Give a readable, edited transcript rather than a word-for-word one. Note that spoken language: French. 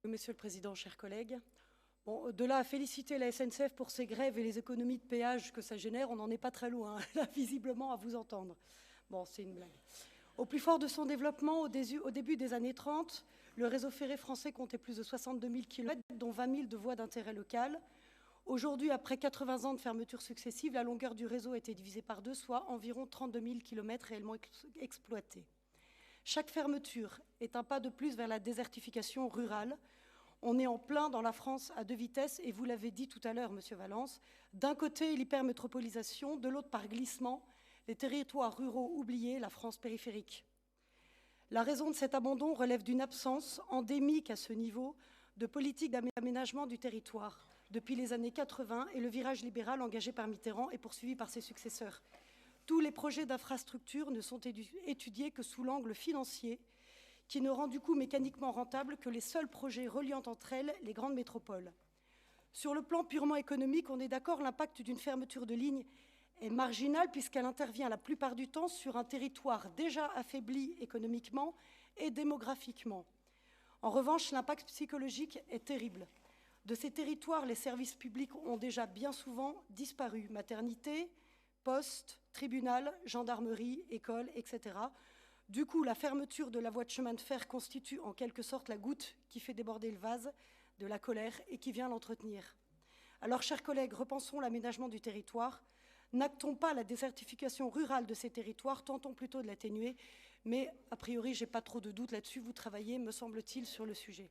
Monsieur le Président, chers collègues, bon, de là à féliciter la SNCF pour ses grèves et les économies de péage que ça génère, on n'en est pas très loin, là, visiblement, à vous entendre. Bon, c'est une blague. Au plus fort de son développement, au début des années 30, le réseau ferré français comptait plus de 62 000 km, dont 20 000 de voies d'intérêt local. Aujourd'hui, après 80 ans de fermetures successives, la longueur du réseau a été divisée par deux, soit environ 32 000 km réellement exploités. Chaque fermeture est un pas de plus vers la désertification rurale. On est en plein dans la France à deux vitesses, et vous l'avez dit tout à l'heure, Monsieur Valence, d'un côté l'hypermétropolisation, de l'autre par glissement, les territoires ruraux oubliés, la France périphérique. La raison de cet abandon relève d'une absence endémique à ce niveau de politique d'aménagement du territoire depuis les années 80 et le virage libéral engagé par Mitterrand et poursuivi par ses successeurs. Tous les projets d'infrastructure ne sont étudiés que sous l'angle financier, qui ne rend du coup mécaniquement rentable que les seuls projets reliant entre elles les grandes métropoles. Sur le plan purement économique, on est d'accord, l'impact d'une fermeture de ligne est marginal puisqu'elle intervient la plupart du temps sur un territoire déjà affaibli économiquement et démographiquement. En revanche, l'impact psychologique est terrible. De ces territoires, les services publics ont déjà bien souvent disparu. Maternité, poste, tribunal, gendarmerie, école, etc. Du coup, la fermeture de la voie de chemin de fer constitue en quelque sorte la goutte qui fait déborder le vase de la colère et qui vient l'entretenir. Alors, chers collègues, repensons l'aménagement du territoire. N'actons pas la désertification rurale de ces territoires, tentons plutôt de l'atténuer. Mais, a priori, je n'ai pas trop de doutes là-dessus. Vous travaillez, me semble-t-il, sur le sujet.